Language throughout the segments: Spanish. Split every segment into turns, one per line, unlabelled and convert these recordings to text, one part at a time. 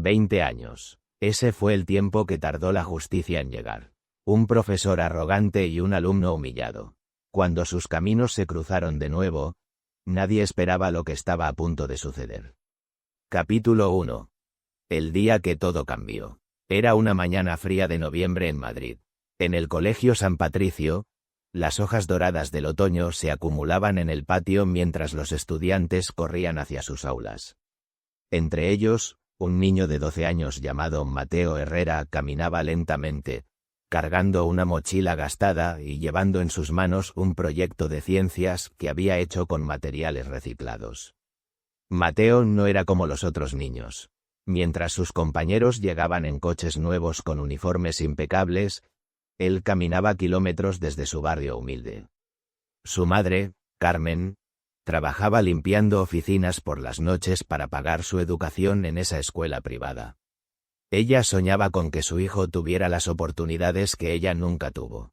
20 años. Ese fue el tiempo que tardó la justicia en llegar. Un profesor arrogante y un alumno humillado. Cuando sus caminos se cruzaron de nuevo, nadie esperaba lo que estaba a punto de suceder. Capítulo 1. El día que todo cambió. Era una mañana fría de noviembre en Madrid. En el Colegio San Patricio, las hojas doradas del otoño se acumulaban en el patio mientras los estudiantes corrían hacia sus aulas. Entre ellos, un niño de 12 años llamado Mateo Herrera caminaba lentamente, cargando una mochila gastada y llevando en sus manos un proyecto de ciencias que había hecho con materiales reciclados. Mateo no era como los otros niños. Mientras sus compañeros llegaban en coches nuevos con uniformes impecables, él caminaba kilómetros desde su barrio humilde. Su madre, Carmen, trabajaba limpiando oficinas por las noches para pagar su educación en esa escuela privada. Ella soñaba con que su hijo tuviera las oportunidades que ella nunca tuvo.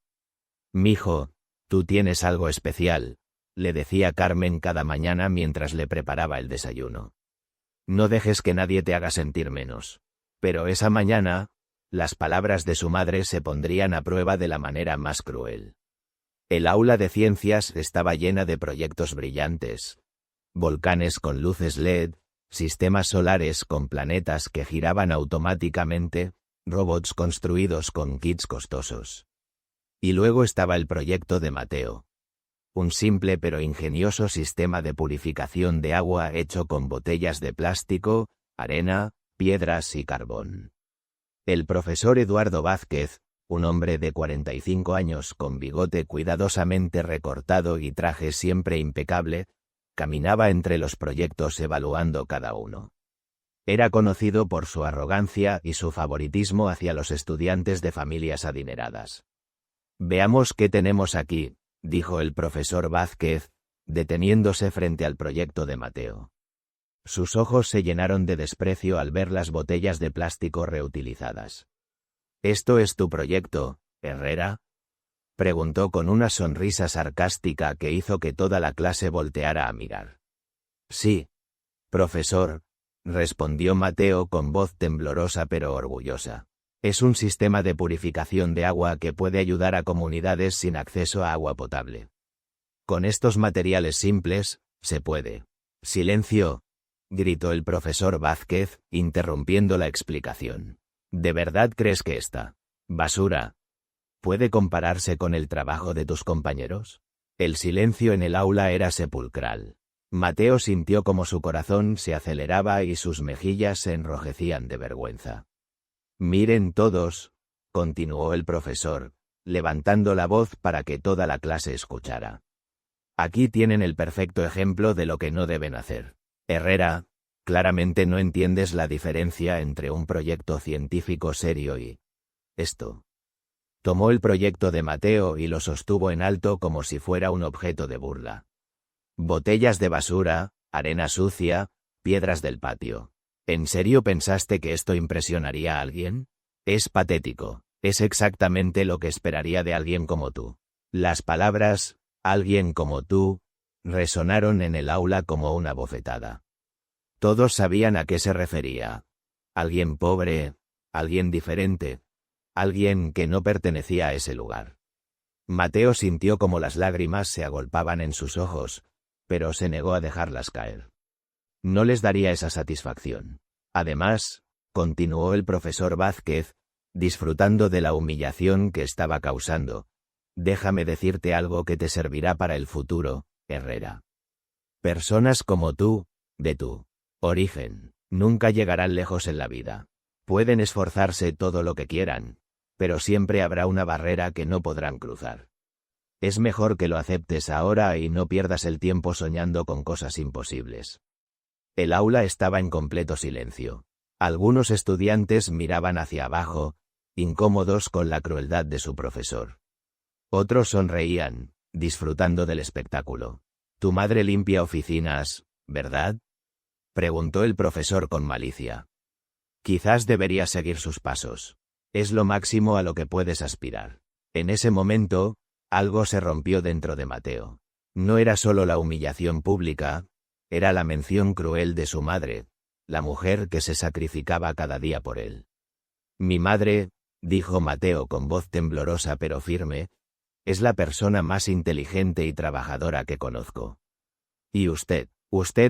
«Mijo, tú tienes algo especial», le decía Carmen cada mañana mientras le preparaba el desayuno. «No dejes que nadie te haga sentir menos». Pero esa mañana, las palabras de su madre se pondrían a prueba de la manera más cruel. El aula de ciencias estaba llena de proyectos brillantes. Volcanes con luces LED, sistemas solares con planetas que giraban automáticamente, robots construidos con kits costosos. Y luego estaba el proyecto de Mateo. Un simple pero ingenioso sistema de purificación de agua hecho con botellas de plástico, arena, piedras y carbón. El profesor Eduardo Vázquez, un hombre de 45 años con bigote cuidadosamente recortado y traje siempre impecable, caminaba entre los proyectos evaluando cada uno. Era conocido por su arrogancia y su favoritismo hacia los estudiantes de familias adineradas. «Veamos qué tenemos aquí», dijo el profesor Vázquez, deteniéndose frente al proyecto de Mateo. Sus ojos se llenaron de desprecio al ver las botellas de plástico reutilizadas. «¿Esto es tu proyecto, Herrera?», preguntó con una sonrisa sarcástica que hizo que toda la clase volteara a mirar. «Sí, profesor», respondió Mateo con voz temblorosa pero orgullosa. «Es un sistema de purificación de agua que puede ayudar a comunidades sin acceso a agua potable. Con estos materiales simples, se puede». «Silencio», gritó el profesor Vázquez, interrumpiendo la explicación. «¿De verdad crees que esta basura puede compararse con el trabajo de tus compañeros?» El silencio en el aula era sepulcral. Mateo sintió como su corazón se aceleraba y sus mejillas se enrojecían de vergüenza. «Miren todos», continuó el profesor, levantando la voz para que toda la clase escuchara. «Aquí tienen el perfecto ejemplo de lo que no deben hacer. Herrera, claramente no entiendes la diferencia entre un proyecto científico serio y esto». Tomó el proyecto de Mateo y lo sostuvo en alto como si fuera un objeto de burla. «Botellas de basura, arena sucia, piedras del patio. ¿En serio pensaste que esto impresionaría a alguien? Es patético, es exactamente lo que esperaría de alguien como tú». Las palabras, «alguien como tú», resonaron en el aula como una bofetada. Todos sabían a qué se refería. Alguien pobre, alguien diferente, alguien que no pertenecía a ese lugar. Mateo sintió como las lágrimas se agolpaban en sus ojos, pero se negó a dejarlas caer. No les daría esa satisfacción. Además, continuó el profesor Vázquez, disfrutando de la humillación que estaba causando, «déjame decirte algo que te servirá para el futuro, Herrera. Personas como tú, de tu origen, nunca llegarán lejos en la vida. Pueden esforzarse todo lo que quieran, pero siempre habrá una barrera que no podrán cruzar. Es mejor que lo aceptes ahora y no pierdas el tiempo soñando con cosas imposibles». El aula estaba en completo silencio. Algunos estudiantes miraban hacia abajo, incómodos con la crueldad de su profesor. Otros sonreían, disfrutando del espectáculo. «Tu madre limpia oficinas, ¿verdad?», preguntó el profesor con malicia. «Quizás deberías seguir sus pasos. Es lo máximo a lo que puedes aspirar». En ese momento, algo se rompió dentro de Mateo. No era solo la humillación pública, era la mención cruel de su madre, la mujer que se sacrificaba cada día por él. Mi madre, dijo Mateo con voz temblorosa pero firme, es la persona más inteligente y trabajadora que conozco. Y usted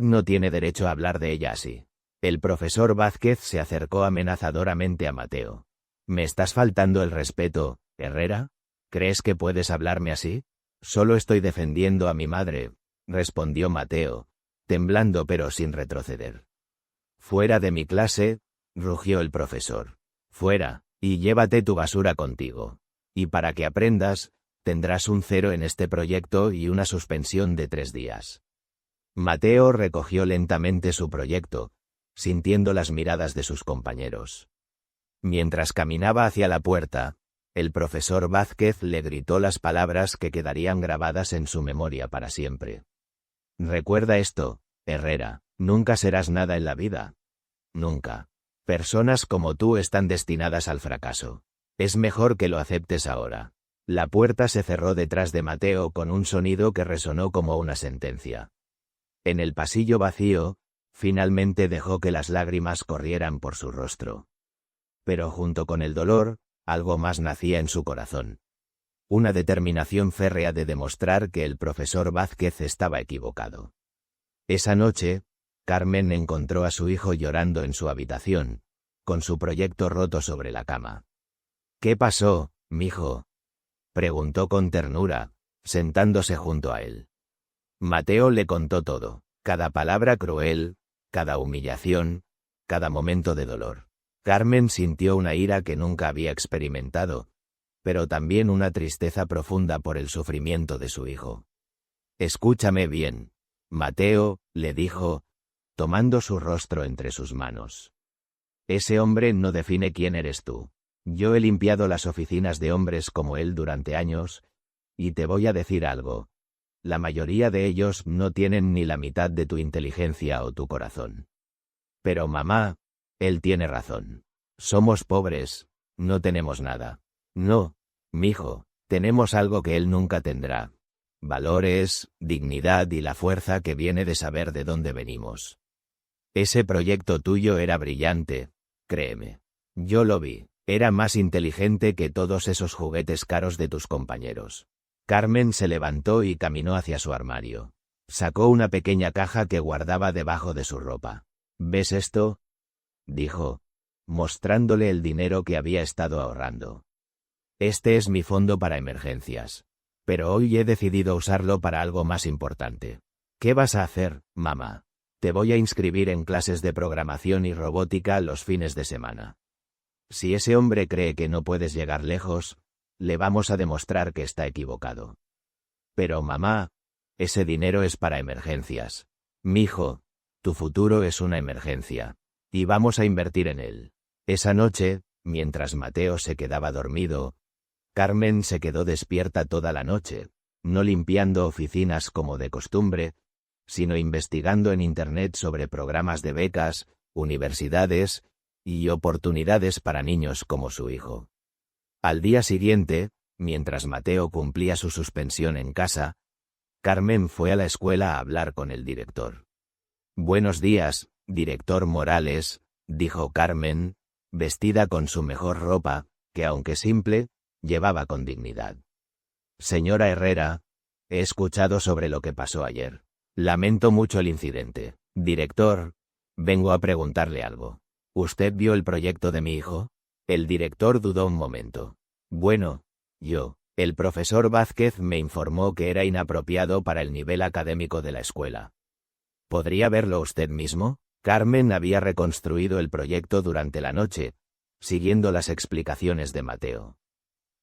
no tiene derecho a hablar de ella así. El profesor Vázquez se acercó amenazadoramente a Mateo. ¿Me estás faltando el respeto, Herrera? ¿Crees que puedes hablarme así? Solo estoy defendiendo a mi madre, respondió Mateo, temblando pero sin retroceder. Fuera de mi clase, rugió el profesor. Fuera, y llévate tu basura contigo. Y para que aprendas, tendrás un 0 en este proyecto y una suspensión de 3 días. Mateo recogió lentamente su proyecto, sintiendo las miradas de sus compañeros. Mientras caminaba hacia la puerta, el profesor Vázquez le gritó las palabras que quedarían grabadas en su memoria para siempre. Recuerda esto, Herrera, nunca serás nada en la vida. Nunca. Personas como tú están destinadas al fracaso. Es mejor que lo aceptes ahora. La puerta se cerró detrás de Mateo con un sonido que resonó como una sentencia. En el pasillo vacío, finalmente dejó que las lágrimas corrieran por su rostro. Pero junto con el dolor, algo más nacía en su corazón. Una determinación férrea de demostrar que el profesor Vázquez estaba equivocado. Esa noche, Carmen encontró a su hijo llorando en su habitación, con su proyecto roto sobre la cama. ¿Qué pasó, mijo?, preguntó con ternura, sentándose junto a él. Mateo le contó todo, cada palabra cruel, cada humillación, cada momento de dolor. Carmen sintió una ira que nunca había experimentado, pero también una tristeza profunda por el sufrimiento de su hijo. Escúchame bien, Mateo, le dijo, tomando su rostro entre sus manos. Ese hombre no define quién eres tú. Yo he limpiado las oficinas de hombres como él durante años, y te voy a decir algo. La mayoría de ellos no tienen ni la mitad de tu inteligencia o tu corazón. Pero mamá, él tiene razón. Somos pobres, no tenemos nada. No, mijo, tenemos algo que él nunca tendrá. Valores, dignidad y la fuerza que viene de saber de dónde venimos. Ese proyecto tuyo era brillante, créeme. Yo lo vi, era más inteligente que todos esos juguetes caros de tus compañeros. Carmen se levantó y caminó hacia su armario. Sacó una pequeña caja que guardaba debajo de su ropa. ¿Ves esto?, dijo, mostrándole el dinero que había estado ahorrando. Este es mi fondo para emergencias. Pero hoy he decidido usarlo para algo más importante. ¿Qué vas a hacer, mamá? Te voy a inscribir en clases de programación y robótica los fines de semana. Si ese hombre cree que no puedes llegar lejos, le vamos a demostrar que está equivocado. Pero mamá, ese dinero es para emergencias. Mijo, tu futuro es una emergencia. Y vamos a invertir en él. Esa noche, mientras Mateo se quedaba dormido, Carmen se quedó despierta toda la noche, no limpiando oficinas como de costumbre, sino investigando en Internet sobre programas de becas, universidades y oportunidades para niños como su hijo. Al día siguiente, mientras Mateo cumplía su suspensión en casa, Carmen fue a la escuela a hablar con el director. Buenos días, director Morales, dijo Carmen, vestida con su mejor ropa, que aunque simple, llevaba con dignidad. Señora Herrera, he escuchado sobre lo que pasó ayer. Lamento mucho el incidente. Director, vengo a preguntarle algo. ¿Usted vio el proyecto de mi hijo? El director dudó un momento. Bueno, el profesor Vázquez me informó que era inapropiado para el nivel académico de la escuela. ¿Podría verlo usted mismo? Carmen había reconstruido el proyecto durante la noche, siguiendo las explicaciones de Mateo.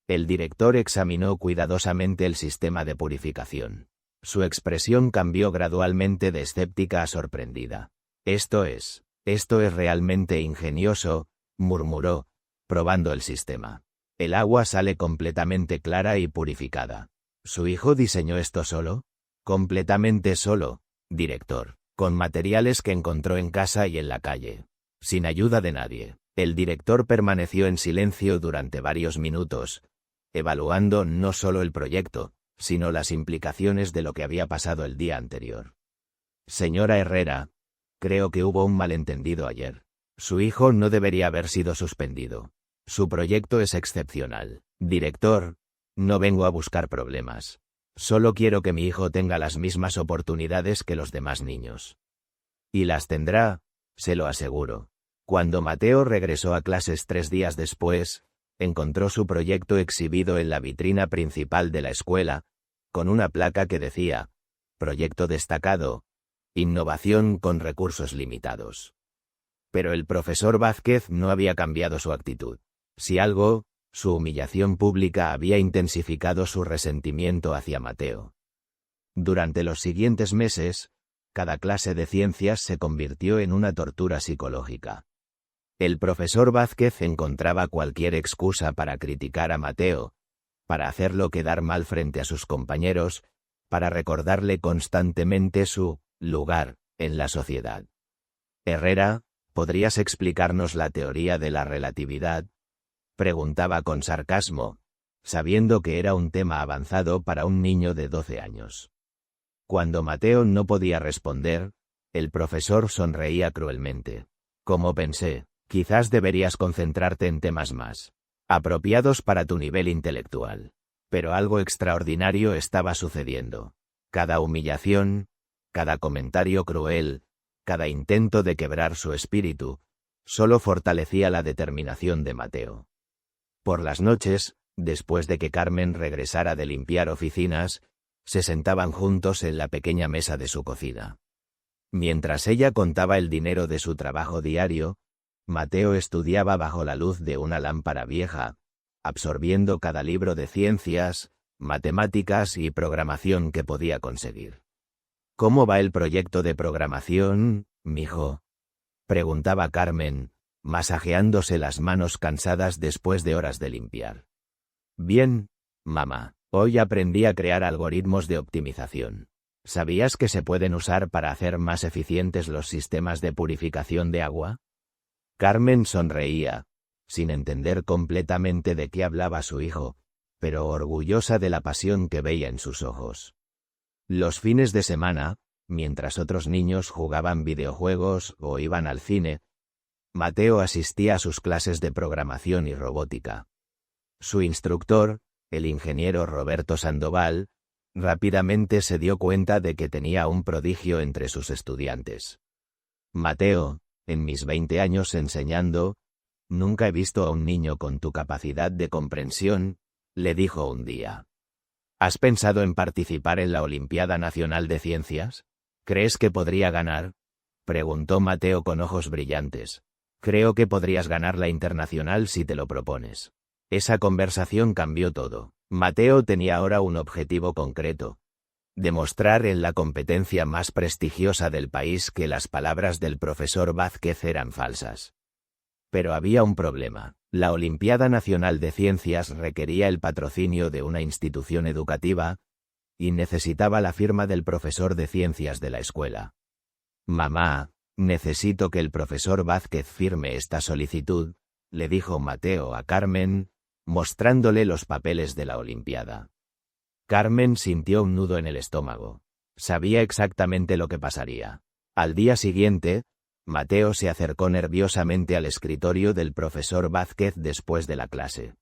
El director examinó cuidadosamente el sistema de purificación. Su expresión cambió gradualmente de escéptica a sorprendida. Esto es realmente ingenioso, murmuró, probando el sistema. El agua sale completamente clara y purificada. ¿Su hijo diseñó esto solo? Completamente solo, director, con materiales que encontró en casa y en la calle. Sin ayuda de nadie. El director permaneció en silencio durante varios minutos, evaluando no solo el proyecto, sino las implicaciones de lo que había pasado el día anterior. Señora Herrera, Creo que hubo un malentendido ayer. Su hijo no debería haber sido suspendido. Su proyecto es excepcional. Director, no vengo a buscar problemas. Solo quiero que mi hijo tenga las mismas oportunidades que los demás niños. Y las tendrá, se lo aseguro. Cuando Mateo regresó a clases 3 días después, encontró su proyecto exhibido en la vitrina principal de la escuela, con una placa que decía, Proyecto destacado, innovación con recursos limitados. Pero el profesor Vázquez no había cambiado su actitud. Si algo, su humillación pública había intensificado su resentimiento hacia Mateo. Durante los siguientes meses, cada clase de ciencias se convirtió en una tortura psicológica. El profesor Vázquez encontraba cualquier excusa para criticar a Mateo, para hacerlo quedar mal frente a sus compañeros, para recordarle constantemente su lugar en la sociedad. Herrera, ¿podrías explicarnos la teoría de la relatividad?, preguntaba con sarcasmo, sabiendo que era un tema avanzado para un niño de 12 años. Cuando Mateo no podía responder, el profesor sonreía cruelmente. Como pensé, quizás deberías concentrarte en temas más apropiados para tu nivel intelectual. Pero algo extraordinario estaba sucediendo. Cada humillación, cada comentario cruel, cada intento de quebrar su espíritu, solo fortalecía la determinación de Mateo. Por las noches, después de que Carmen regresara de limpiar oficinas, se sentaban juntos en la pequeña mesa de su cocina. Mientras ella contaba el dinero de su trabajo diario, Mateo estudiaba bajo la luz de una lámpara vieja, absorbiendo cada libro de ciencias, matemáticas y programación que podía conseguir. ¿Cómo va el proyecto de programación, mijo?, preguntaba Carmen, masajeándose las manos cansadas después de horas de limpiar. Bien, mamá, hoy aprendí a crear algoritmos de optimización. ¿Sabías que se pueden usar para hacer más eficientes los sistemas de purificación de agua? Carmen sonreía, sin entender completamente de qué hablaba su hijo, pero orgullosa de la pasión que veía en sus ojos. Los fines de semana, mientras otros niños jugaban videojuegos o iban al cine, Mateo asistía a sus clases de programación y robótica. Su instructor, el ingeniero Roberto Sandoval, rápidamente se dio cuenta de que tenía un prodigio entre sus estudiantes. Mateo, en mis 20 años enseñando, nunca he visto a un niño con tu capacidad de comprensión, le dijo un día. ¿Has pensado en participar en la Olimpiada Nacional de Ciencias? ¿Crees que podría ganar?, preguntó Mateo con ojos brillantes. Creo que podrías ganar la internacional si te lo propones. Esa conversación cambió todo. Mateo tenía ahora un objetivo concreto: demostrar en la competencia más prestigiosa del país que las palabras del profesor Vázquez eran falsas. Pero había un problema. La Olimpiada Nacional de Ciencias requería el patrocinio de una institución educativa y necesitaba la firma del profesor de ciencias de la escuela. Mamá, necesito que el profesor Vázquez firme esta solicitud, le dijo Mateo a Carmen, mostrándole los papeles de la Olimpiada. Carmen sintió un nudo en el estómago. Sabía exactamente lo que pasaría. Al día siguiente, Mateo se acercó nerviosamente al escritorio del profesor Vázquez después de la clase.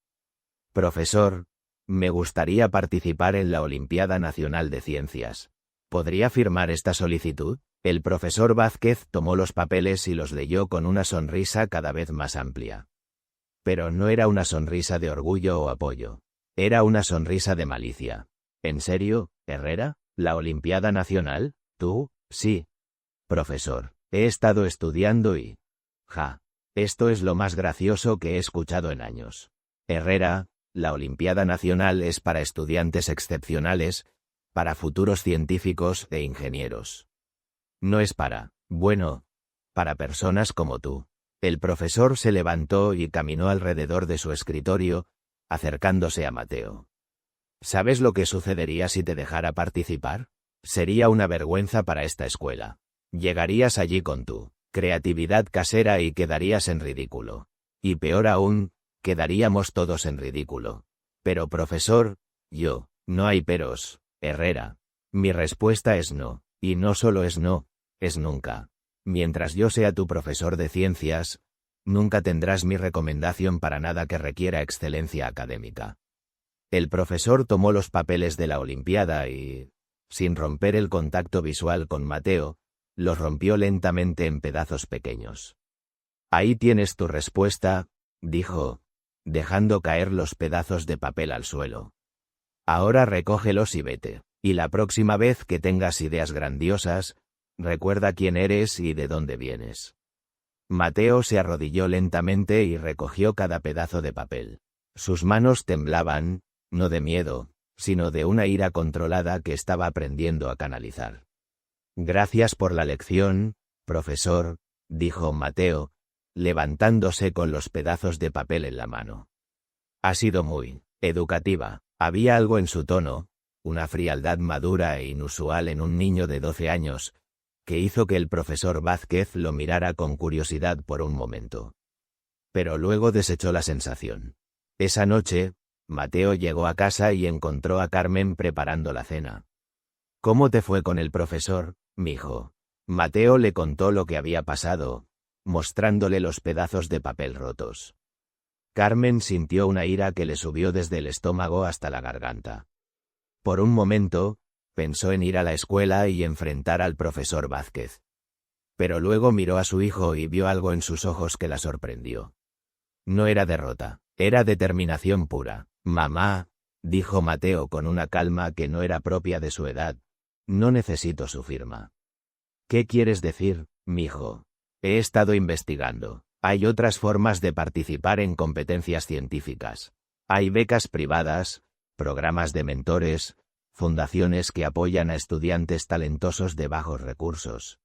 Profesor, me gustaría participar en la Olimpiada Nacional de Ciencias. ¿Podría firmar esta solicitud? El profesor Vázquez tomó los papeles y los leyó con una sonrisa cada vez más amplia. Pero no era una sonrisa de orgullo o apoyo. Era una sonrisa de malicia. ¿En serio, Herrera? ¿La Olimpiada Nacional? ¿Tú? Sí. Profesor, he estado estudiando y... esto es lo más gracioso que he escuchado en años. Herrera, la Olimpiada Nacional es para estudiantes excepcionales, para futuros científicos e ingenieros. No es para personas como tú. El profesor se levantó y caminó alrededor de su escritorio, acercándose a Mateo. ¿Sabes lo que sucedería si te dejara participar? Sería una vergüenza para esta escuela. Llegarías allí con tu creatividad casera y quedarías en ridículo. Y peor aún, quedaríamos todos en ridículo. Pero profesor, no hay peros, Herrera. Mi respuesta es no, y no solo es no, es nunca. Mientras yo sea tu profesor de ciencias, nunca tendrás mi recomendación para nada que requiera excelencia académica. El profesor tomó los papeles de la Olimpiada y, sin romper el contacto visual con Mateo, los rompió lentamente en pedazos pequeños. Ahí tienes tu respuesta, dijo, dejando caer los pedazos de papel al suelo. Ahora recógelos y vete. Y la próxima vez que tengas ideas grandiosas, recuerda quién eres y de dónde vienes. Mateo se arrodilló lentamente y recogió cada pedazo de papel. Sus manos temblaban, no de miedo, sino de una ira controlada que estaba aprendiendo a canalizar. Gracias por la lección, profesor, dijo Mateo, levantándose con los pedazos de papel en la mano. Ha sido muy educativa. Había algo en su tono, una frialdad madura e inusual en un niño de 12 años, que hizo que el profesor Vázquez lo mirara con curiosidad por un momento. Pero luego desechó la sensación. Esa noche, Mateo llegó a casa y encontró a Carmen preparando la cena. ¿Cómo te fue con el profesor, mijo? Mateo le contó lo que había pasado, mostrándole los pedazos de papel rotos. Carmen sintió una ira que le subió desde el estómago hasta la garganta. Por un momento, pensó en ir a la escuela y enfrentar al profesor Vázquez. Pero luego miró a su hijo y vio algo en sus ojos que la sorprendió. No era derrota, era determinación pura. Mamá, dijo Mateo con una calma que no era propia de su edad, no necesito su firma. ¿Qué quieres decir, mijo? He estado investigando. Hay otras formas de participar en competencias científicas. Hay becas privadas, programas de mentores, fundaciones que apoyan a estudiantes talentosos de bajos recursos.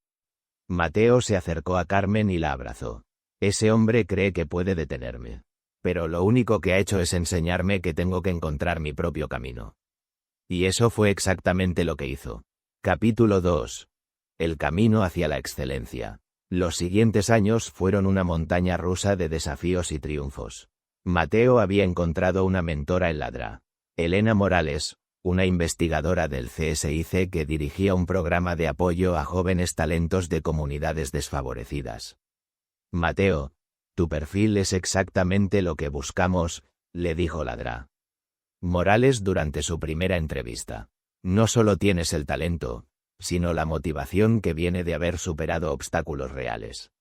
Mateo se acercó a Carmen y la abrazó. Ese hombre cree que puede detenerme. Pero lo único que ha hecho es enseñarme que tengo que encontrar mi propio camino. Y eso fue exactamente lo que hizo. Capítulo 2. El camino hacia la excelencia. Los siguientes años fueron una montaña rusa de desafíos y triunfos. Mateo había encontrado una mentora en la DRA. Elena Morales, una investigadora del CSIC que dirigía un programa de apoyo a jóvenes talentos de comunidades desfavorecidas. Mateo, tu perfil es exactamente lo que buscamos, le dijo la DRA. Morales durante su primera entrevista. No solo tienes el talento, sino la motivación que viene de haber superado obstáculos reales.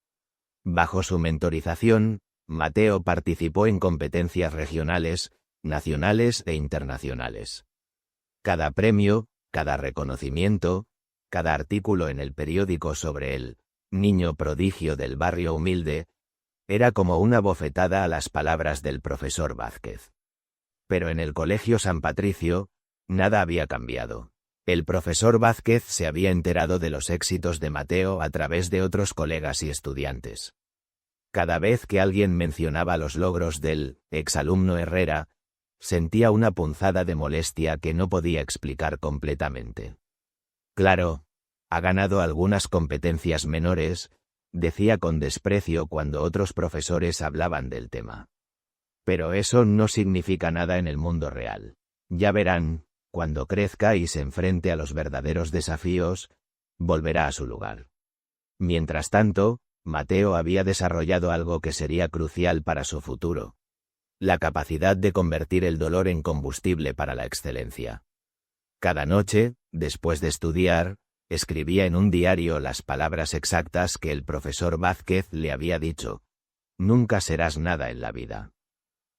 Bajo su mentorización, Mateo participó en competencias regionales, nacionales e internacionales. Cada premio, cada reconocimiento, cada artículo en el periódico sobre el niño prodigio del barrio humilde, era como una bofetada a las palabras del profesor Vázquez. Pero en el Colegio San Patricio, nada había cambiado. El profesor Vázquez se había enterado de los éxitos de Mateo a través de otros colegas y estudiantes. Cada vez que alguien mencionaba los logros del exalumno Herrera, sentía una punzada de molestia que no podía explicar completamente. Claro, ha ganado algunas competencias menores, decía con desprecio cuando otros profesores hablaban del tema. Pero eso no significa nada en el mundo real. Ya verán, cuando crezca y se enfrente a los verdaderos desafíos, volverá a su lugar. Mientras tanto, Mateo había desarrollado algo que sería crucial para su futuro: la capacidad de convertir el dolor en combustible para la excelencia. Cada noche, después de estudiar, escribía en un diario las palabras exactas que el profesor Vázquez le había dicho: nunca serás nada en la vida.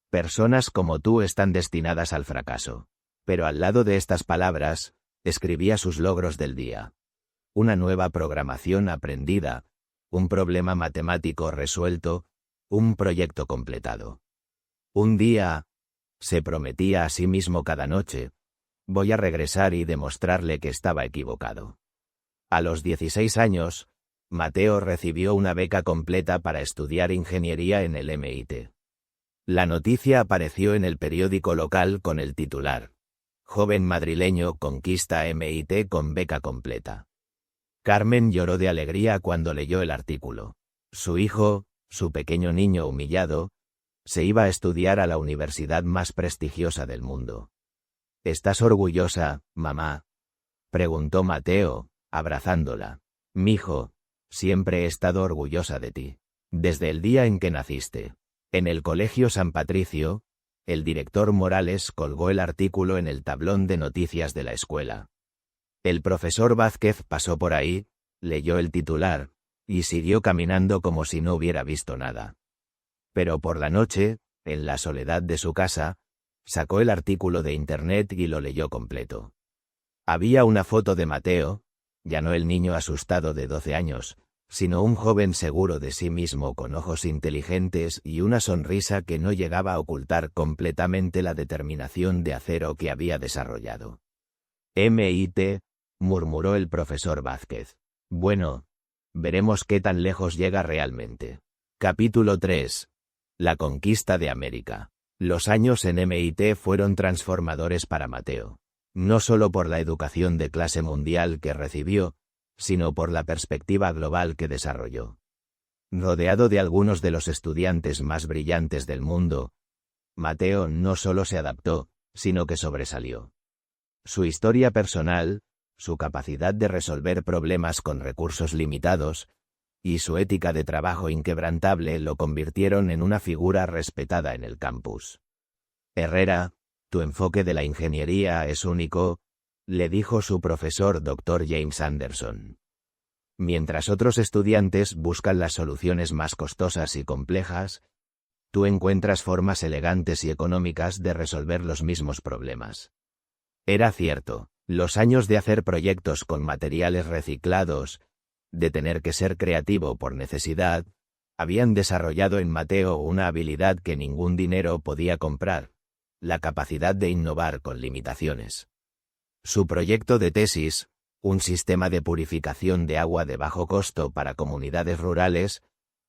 Personas como tú están destinadas al fracaso. Pero al lado de estas palabras, escribía sus logros del día. Una nueva programación aprendida, un problema matemático resuelto, un proyecto completado. Un día, se prometía a sí mismo cada noche, voy a regresar y demostrarle que estaba equivocado. A los 16 años, Mateo recibió una beca completa para estudiar ingeniería en el MIT. La noticia apareció en el periódico local con el titular: joven madrileño conquista MIT con beca completa. Carmen lloró de alegría cuando leyó el artículo. Su hijo, su pequeño niño humillado, se iba a estudiar a la universidad más prestigiosa del mundo. ¿Estás orgullosa, mamá?, preguntó Mateo, abrazándola. Mijo, siempre he estado orgullosa de ti. Desde el día en que naciste. En el Colegio San Patricio, el director Morales colgó el artículo en el tablón de noticias de la escuela. El profesor Vázquez pasó por ahí, leyó el titular, y siguió caminando como si no hubiera visto nada. Pero por la noche, en la soledad de su casa, sacó el artículo de internet y lo leyó completo. Había una foto de Mateo, ya no el niño asustado de 12 años, sino un joven seguro de sí mismo con ojos inteligentes y una sonrisa que no llegaba a ocultar completamente la determinación de acero que había desarrollado. MIT, murmuró el profesor Vázquez. Bueno, veremos qué tan lejos llega realmente. Capítulo 3. La conquista de América. Los años en MIT fueron transformadores para Mateo, no solo por la educación de clase mundial que recibió, sino por la perspectiva global que desarrolló. Rodeado de algunos de los estudiantes más brillantes del mundo, Mateo no solo se adaptó, sino que sobresalió. Su historia personal, su capacidad de resolver problemas con recursos limitados, y su ética de trabajo inquebrantable lo convirtieron en una figura respetada en el campus. Herrera, tu enfoque de la ingeniería es único, le dijo su profesor Dr. James Anderson. Mientras otros estudiantes buscan las soluciones más costosas y complejas, tú encuentras formas elegantes y económicas de resolver los mismos problemas. Era cierto, los años de hacer proyectos con materiales reciclados, de tener que ser creativo por necesidad, habían desarrollado en Mateo una habilidad que ningún dinero podía comprar, la capacidad de innovar con limitaciones. Su proyecto de tesis, un sistema de purificación de agua de bajo costo para comunidades rurales,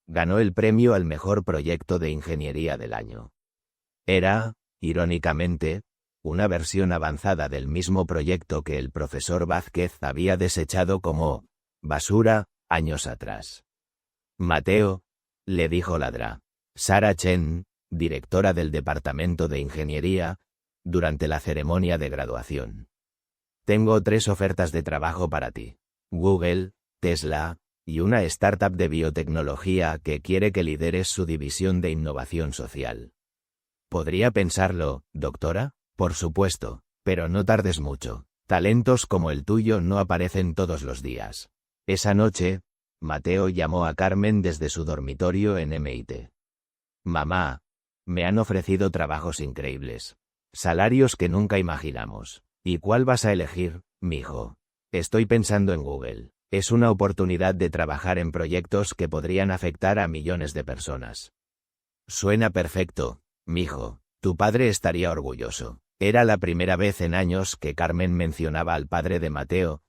ganó el premio al mejor proyecto de ingeniería del año. Era, irónicamente, una versión avanzada del mismo proyecto que el profesor Vázquez había desechado como basura años atrás. Mateo, le dijo Ladra. Sarah Chen, directora del Departamento de Ingeniería, durante la ceremonia de graduación. Tengo 3 ofertas de trabajo para ti. Google, Tesla, y una startup de biotecnología que quiere que lideres su división de innovación social. ¿Podría pensarlo, doctora? Por supuesto, pero no tardes mucho. Talentos como el tuyo no aparecen todos los días. Esa noche, Mateo llamó a Carmen desde su dormitorio en MIT. Mamá, me han ofrecido trabajos increíbles. Salarios que nunca imaginamos. ¿Y cuál vas a elegir, mijo? Estoy pensando en Google. Es una oportunidad de trabajar en proyectos que podrían afectar a millones de personas. Suena perfecto, mijo. Tu padre estaría orgulloso. Era la primera vez en años que Carmen mencionaba al padre de Mateo,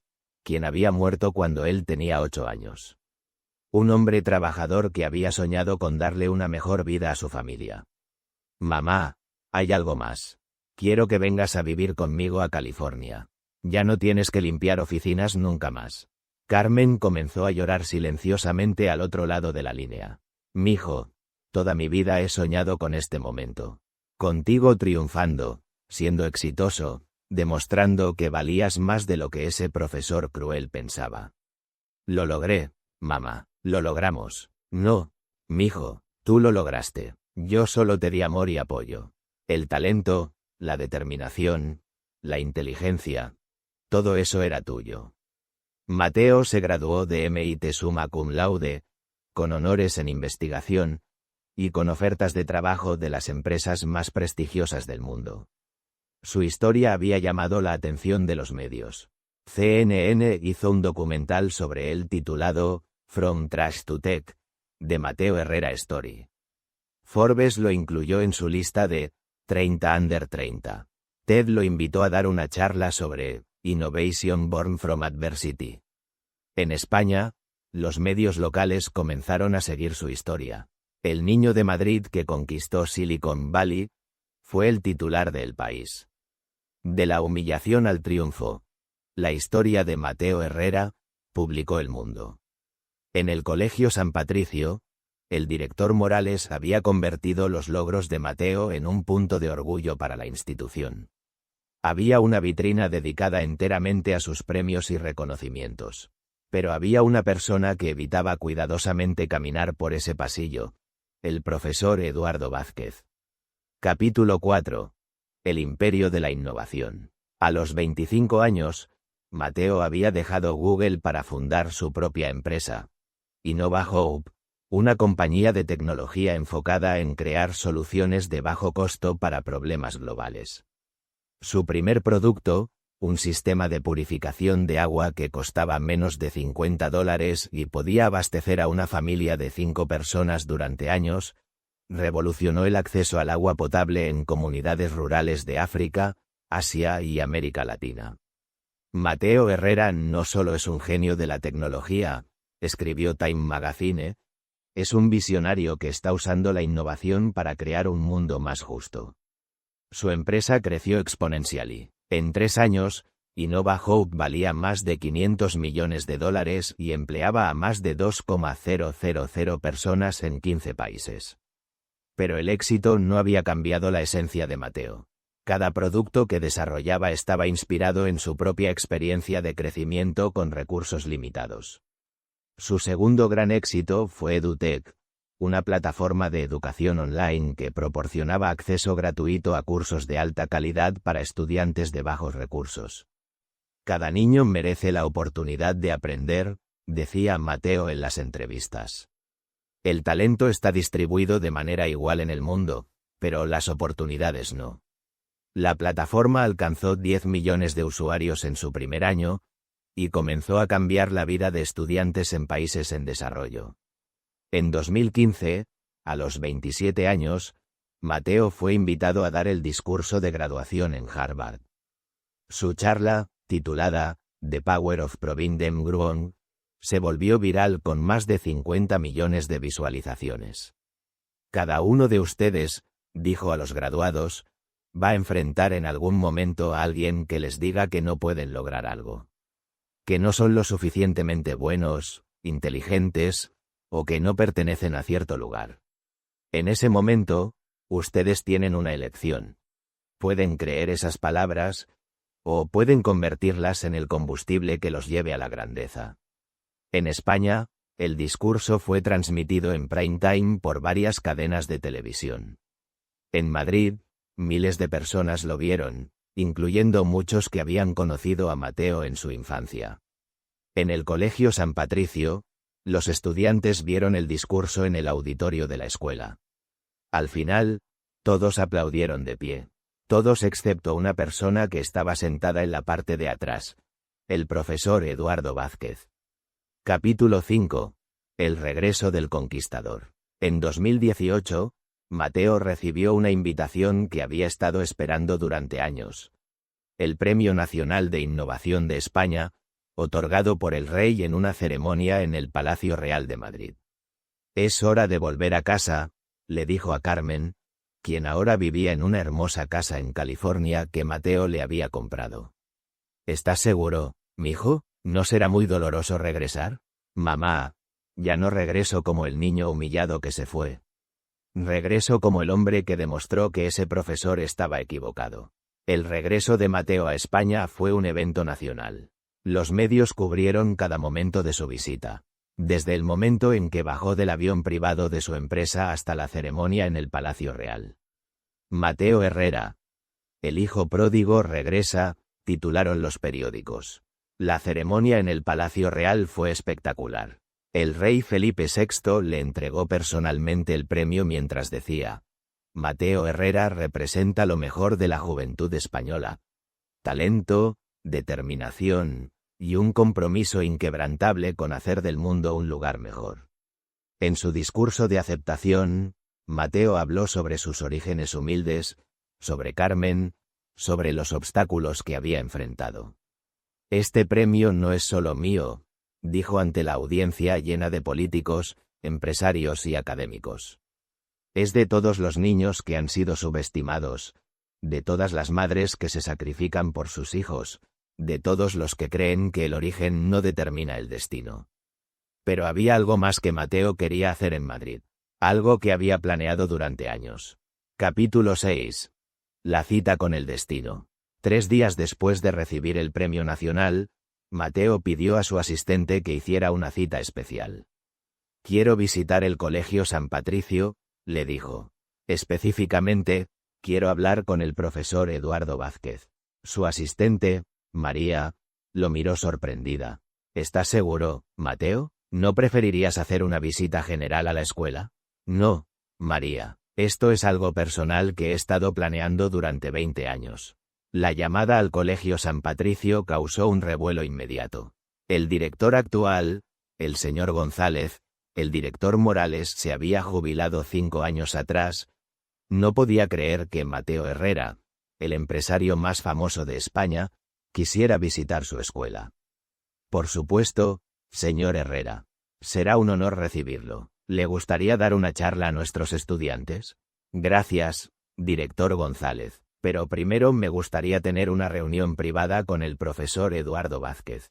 quien había muerto cuando él tenía 8 años. Un hombre trabajador que había soñado con darle una mejor vida a su familia. Mamá, hay algo más. Quiero que vengas a vivir conmigo a California. Ya no tienes que limpiar oficinas nunca más. Carmen comenzó a llorar silenciosamente al otro lado de la línea. Mijo, toda mi vida he soñado con este momento. Contigo triunfando, siendo exitoso, demostrando que valías más de lo que ese profesor cruel pensaba. Lo logré, mamá, lo logramos. No, mijo, tú lo lograste. Yo solo te di amor y apoyo. El talento, la determinación, la inteligencia, todo eso era tuyo. Mateo se graduó de MIT summa cum laude, con honores en investigación, y con ofertas de trabajo de las empresas más prestigiosas del mundo. Su historia había llamado la atención de los medios. CNN hizo un documental sobre él titulado From Trash to Tech, de Mateo Herrera Story. Forbes lo incluyó en su lista de 30 under 30. TED lo invitó a dar una charla sobre Innovation Born from Adversity. En España, los medios locales comenzaron a seguir su historia. El niño de Madrid que conquistó Silicon Valley fue el titular de El País. De la humillación al triunfo, la historia de Mateo Herrera, publicó El Mundo. En el Colegio San Patricio, el director Morales había convertido los logros de Mateo en un punto de orgullo para la institución. Había una vitrina dedicada enteramente a sus premios y reconocimientos. Pero había una persona que evitaba cuidadosamente caminar por ese pasillo: el profesor Eduardo Vázquez. Capítulo 4. El imperio de la innovación. A los 25 años, Mateo había dejado Google para fundar su propia empresa, Innova Hub, una compañía de tecnología enfocada en crear soluciones de bajo costo para problemas globales. Su primer producto, un sistema de purificación de agua que costaba menos de $50 y podía abastecer a una familia de 5 personas durante años, revolucionó el acceso al agua potable en comunidades rurales de África, Asia y América Latina. Mateo Herrera no solo es un genio de la tecnología, escribió Time Magazine, es un visionario que está usando la innovación para crear un mundo más justo. Su empresa creció exponencialmente. En 3 años, Innova Hub valía más de $500 millones y empleaba a más de 2,000 personas en 15 países. Pero el éxito no había cambiado la esencia de Mateo. Cada producto que desarrollaba estaba inspirado en su propia experiencia de crecimiento con recursos limitados. Su segundo gran éxito fue EduTech, una plataforma de educación online que proporcionaba acceso gratuito a cursos de alta calidad para estudiantes de bajos recursos. Cada niño merece la oportunidad de aprender, decía Mateo en las entrevistas. El talento está distribuido de manera igual en el mundo, pero las oportunidades no. La plataforma alcanzó 10 millones de usuarios en su primer año, y comenzó a cambiar la vida de estudiantes en países en desarrollo. En 2015, a los 27 años, Mateo fue invitado a dar el discurso de graduación en Harvard. Su charla, titulada The Power of Proving Them Wrong, se volvió viral con más de 50 millones de visualizaciones. Cada uno de ustedes, dijo a los graduados, va a enfrentar en algún momento a alguien que les diga que no pueden lograr algo, que no son lo suficientemente buenos, inteligentes, o que no pertenecen a cierto lugar. En ese momento, ustedes tienen una elección. Pueden creer esas palabras, o pueden convertirlas en el combustible que los lleve a la grandeza. En España, el discurso fue transmitido en prime time por varias cadenas de televisión. En Madrid, miles de personas lo vieron, incluyendo muchos que habían conocido a Mateo en su infancia. En el Colegio San Patricio, los estudiantes vieron el discurso en el auditorio de la escuela. Al final, todos aplaudieron de pie. Todos excepto una persona que estaba sentada en la parte de atrás, el profesor Eduardo Vázquez. Capítulo 5. El regreso del conquistador. En 2018, Mateo recibió una invitación que había estado esperando durante años. El Premio Nacional de Innovación de España, otorgado por el rey en una ceremonia en el Palacio Real de Madrid. Es hora de volver a casa, le dijo a Carmen, quien ahora vivía en una hermosa casa en California que Mateo le había comprado. ¿Estás seguro, mijo? ¿No será muy doloroso regresar? Mamá, ya no regreso como el niño humillado que se fue. Regreso como el hombre que demostró que ese profesor estaba equivocado. El regreso de Mateo a España fue un evento nacional. Los medios cubrieron cada momento de su visita, desde el momento en que bajó del avión privado de su empresa hasta la ceremonia en el Palacio Real. Mateo Herrera, el hijo pródigo regresa, titularon los periódicos. La ceremonia en el Palacio Real fue espectacular. El rey Felipe VI le entregó personalmente el premio mientras decía: Mateo Herrera representa lo mejor de la juventud española. Talento, determinación, y un compromiso inquebrantable con hacer del mundo un lugar mejor. En su discurso de aceptación, Mateo habló sobre sus orígenes humildes, sobre Carmen, sobre los obstáculos que había enfrentado. Este premio no es solo mío, dijo ante la audiencia llena de políticos, empresarios y académicos. Es de todos los niños que han sido subestimados, de todas las madres que se sacrifican por sus hijos, de todos los que creen que el origen no determina el destino. Pero había algo más que Mateo quería hacer en Madrid, algo que había planeado durante años. Capítulo 6. La cita con el destino. 3 días después de recibir el premio nacional, Mateo pidió a su asistente que hiciera una cita especial. «Quiero visitar el Colegio San Patricio», le dijo. «Específicamente, quiero hablar con el profesor Eduardo Vázquez». Su asistente, María, lo miró sorprendida. «¿Estás seguro, Mateo? ¿No preferirías hacer una visita general a la escuela?» «No, María. Esto es algo personal que he estado planeando durante 20 años». La llamada al Colegio San Patricio causó un revuelo inmediato. El director actual, el señor González, el director Morales se había jubilado 5 años atrás. No podía creer que Mateo Herrera, el empresario más famoso de España, quisiera visitar su escuela. «Por supuesto, señor Herrera. Será un honor recibirlo. ¿Le gustaría dar una charla a nuestros estudiantes?» «Gracias, director González. Pero primero me gustaría tener una reunión privada con el profesor Eduardo Vázquez».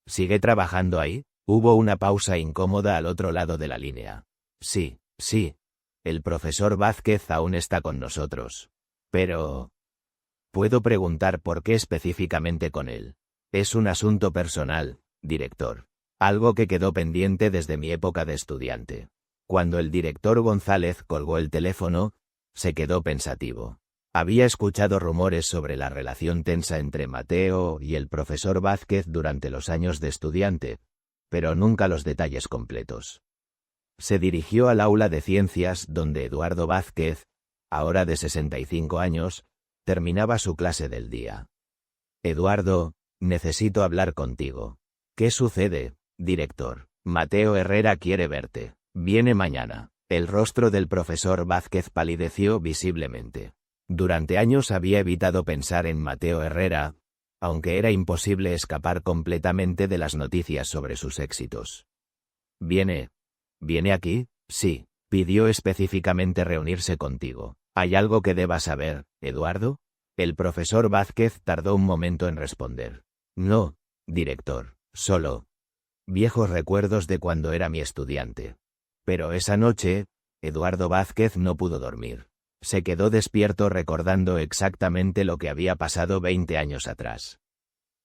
«¿Sigue trabajando ahí?» Hubo una pausa incómoda al otro lado de la línea. «Sí, sí. El profesor Vázquez aún está con nosotros. Pero... ¿puedo preguntar por qué específicamente con él?» «Es un asunto personal, director. Algo que quedó pendiente desde mi época de estudiante». Cuando el director González colgó el teléfono, se quedó pensativo. Había escuchado rumores sobre la relación tensa entre Mateo y el profesor Vázquez durante los años de estudiante, pero nunca los detalles completos. Se dirigió al aula de ciencias donde Eduardo Vázquez, ahora de 65 años, terminaba su clase del día. «Eduardo, necesito hablar contigo». «¿Qué sucede, director?» «Mateo Herrera quiere verte. Viene mañana». El rostro del profesor Vázquez palideció visiblemente. Durante años había evitado pensar en Mateo Herrera, aunque era imposible escapar completamente de las noticias sobre sus éxitos. «¿Viene aquí?» «Sí. Pidió específicamente reunirse contigo. ¿Hay algo que deba saber, Eduardo?» El profesor Vázquez tardó un momento en responder. «No, director, solo viejos recuerdos de cuando era mi estudiante». Pero esa noche, Eduardo Vázquez no pudo dormir. Se quedó despierto recordando exactamente lo que había pasado 20 años atrás.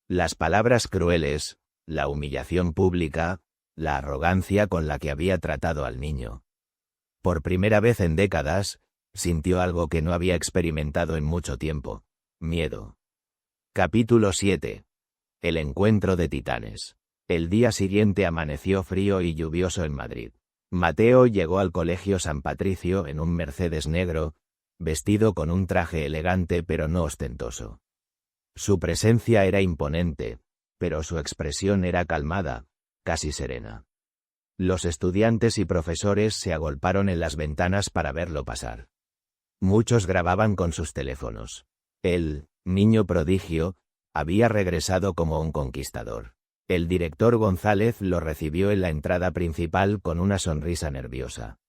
Las palabras crueles, la humillación pública, la arrogancia con la que había tratado al niño. Por primera vez en décadas, sintió algo que no había experimentado en mucho tiempo: miedo. Capítulo 7. El encuentro de titanes. El día siguiente amaneció frío y lluvioso en Madrid. Mateo llegó al Colegio San Patricio en un Mercedes negro, vestido con un traje elegante pero no ostentoso. Su presencia era imponente, pero su expresión era calmada, casi serena. Los estudiantes y profesores se agolparon en las ventanas para verlo pasar. Muchos grababan con sus teléfonos. El niño prodigio había regresado como un conquistador. El director González lo recibió en la entrada principal con una sonrisa nerviosa.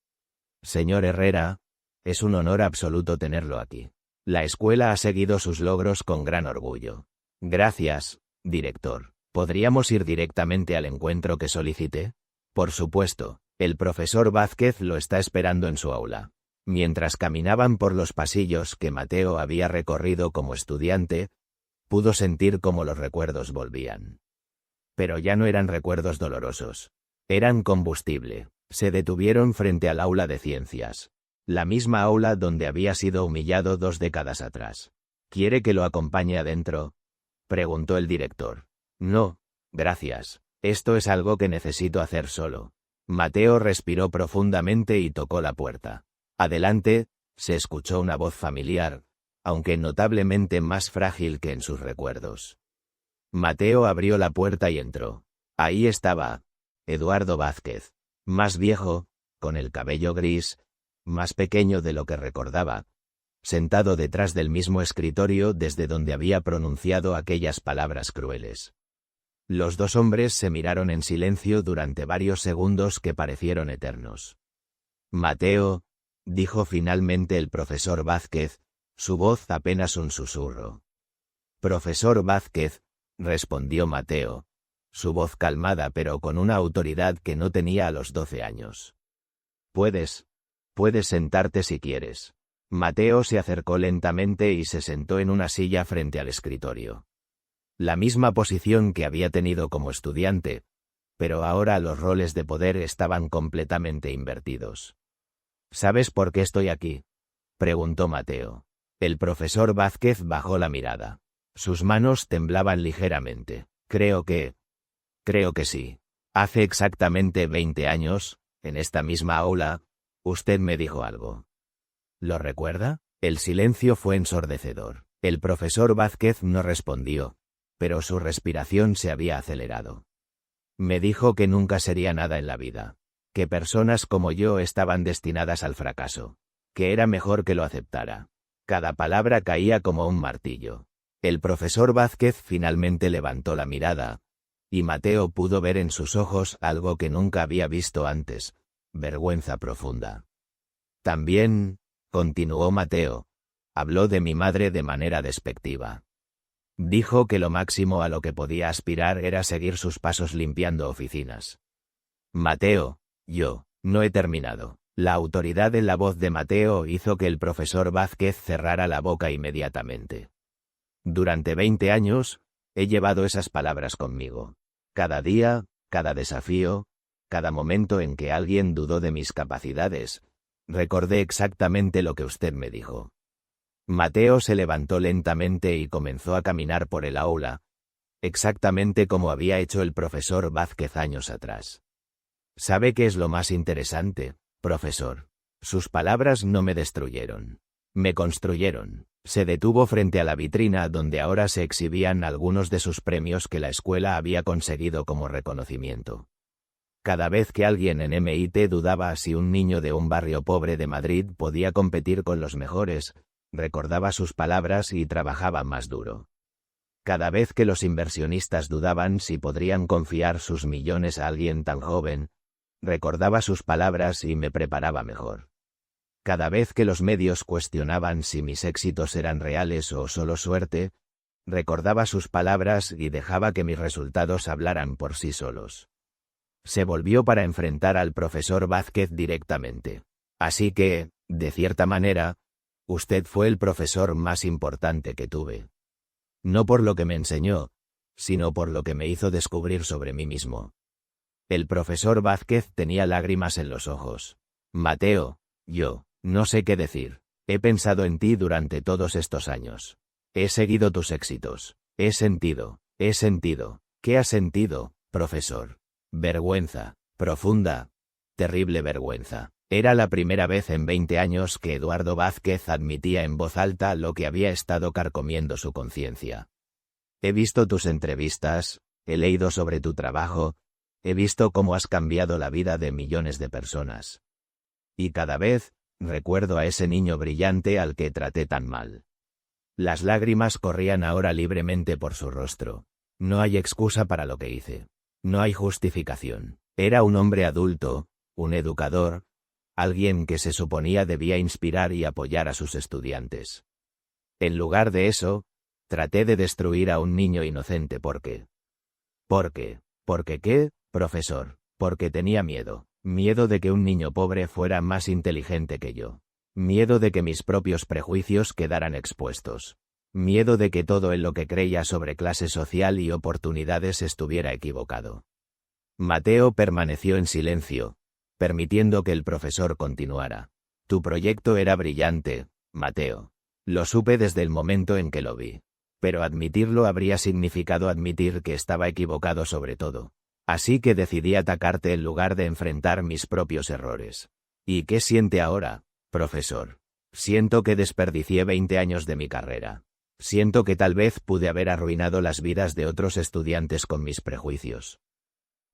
«Señor Herrera, es un honor absoluto tenerlo aquí. La escuela ha seguido sus logros con gran orgullo». «Gracias, director. ¿Podríamos ir directamente al encuentro que solicité?» «Por supuesto. El profesor Vázquez lo está esperando en su aula». Mientras caminaban por los pasillos que Mateo había recorrido como estudiante, pudo sentir cómo los recuerdos volvían. Pero ya no eran recuerdos dolorosos. Eran combustible. Se detuvieron frente al aula de ciencias. La misma aula donde había sido humillado 2 décadas atrás. «¿Quiere que lo acompañe adentro?», preguntó el director. «No, gracias. Esto es algo que necesito hacer solo». Mateo respiró profundamente y tocó la puerta. «Adelante», se escuchó una voz familiar, aunque notablemente más frágil que en sus recuerdos. Mateo abrió la puerta y entró. Ahí estaba Eduardo Vázquez, más viejo, con el cabello gris, más pequeño de lo que recordaba, sentado detrás del mismo escritorio desde donde había pronunciado aquellas palabras crueles. Los dos hombres se miraron en silencio durante varios segundos que parecieron eternos. «Mateo», dijo finalmente el profesor Vázquez, su voz apenas un susurro. «Profesor Vázquez», respondió Mateo, su voz calmada pero con una autoridad que no tenía a los 12 años. Puedes sentarte si quieres». Mateo se acercó lentamente y se sentó en una silla frente al escritorio. La misma posición que había tenido como estudiante, pero ahora los roles de poder estaban completamente invertidos. ¿Sabes por qué estoy aquí?, preguntó Mateo. El profesor Vázquez bajó la mirada. Sus manos temblaban ligeramente. Creo que sí. Hace exactamente 20 años, en esta misma aula, usted me dijo algo. ¿Lo recuerda? El silencio fue ensordecedor. El profesor Vázquez no respondió, pero su respiración se había acelerado. Me dijo que nunca sería nada en la vida, que personas como yo estaban destinadas al fracaso, que era mejor que lo aceptara. Cada palabra caía como un martillo. El profesor Vázquez finalmente levantó la mirada, y Mateo pudo ver en sus ojos algo que nunca había visto antes: vergüenza profunda. También, continuó Mateo, habló de mi madre de manera despectiva. Dijo que lo máximo a lo que podía aspirar era seguir sus pasos limpiando oficinas. Mateo, no he terminado. La autoridad en la voz de Mateo hizo que el profesor Vázquez cerrara la boca inmediatamente. Durante 20 años, he llevado esas palabras conmigo. Cada día, cada desafío, cada momento en que alguien dudó de mis capacidades, recordé exactamente lo que usted me dijo. Mateo se levantó lentamente y comenzó a caminar por el aula, exactamente como había hecho el profesor Vázquez años atrás. ¿Sabe qué es lo más interesante, profesor? Sus palabras no me destruyeron. Me construyeron. Se detuvo frente a la vitrina donde ahora se exhibían algunos de sus premios que la escuela había conseguido como reconocimiento. Cada vez que alguien en MIT dudaba si un niño de un barrio pobre de Madrid podía competir con los mejores, recordaba sus palabras y trabajaba más duro. Cada vez que los inversionistas dudaban si podrían confiar sus millones a alguien tan joven, recordaba sus palabras y me preparaba mejor. Cada vez que los medios cuestionaban si mis éxitos eran reales o solo suerte, recordaba sus palabras y dejaba que mis resultados hablaran por sí solos. Se volvió para enfrentar al profesor Vázquez directamente. Así que, de cierta manera, usted fue el profesor más importante que tuve. No por lo que me enseñó, sino por lo que me hizo descubrir sobre mí mismo. El profesor Vázquez tenía lágrimas en los ojos. Mateo, no sé qué decir. He pensado en ti durante todos estos años. He seguido tus éxitos. He sentido. ¿Qué has sentido, profesor? Vergüenza, profunda, terrible vergüenza. Era la primera vez en 20 años que Eduardo Vázquez admitía en voz alta lo que había estado carcomiendo su conciencia. He visto tus entrevistas, he leído sobre tu trabajo, he visto cómo has cambiado la vida de millones de personas. Y cada vez, recuerdo a ese niño brillante al que traté tan mal. Las lágrimas corrían ahora libremente por su rostro. No hay excusa para lo que hice. No hay justificación. Era un hombre adulto, un educador, alguien que se suponía debía inspirar y apoyar a sus estudiantes. En lugar de eso, traté de destruir a un niño inocente porque... ¿Por qué? ¿Porque qué, profesor? Porque tenía miedo. Miedo de que un niño pobre fuera más inteligente que yo. Miedo de que mis propios prejuicios quedaran expuestos. Miedo de que todo en lo que creía sobre clase social y oportunidades estuviera equivocado. Mateo permaneció en silencio, permitiendo que el profesor continuara. Tu proyecto era brillante, Mateo. Lo supe desde el momento en que lo vi. Pero admitirlo habría significado admitir que estaba equivocado sobre todo. Así que decidí atacarte en lugar de enfrentar mis propios errores. ¿Y qué siente ahora, profesor? Siento que desperdicié 20 años de mi carrera. Siento que tal vez pude haber arruinado las vidas de otros estudiantes con mis prejuicios.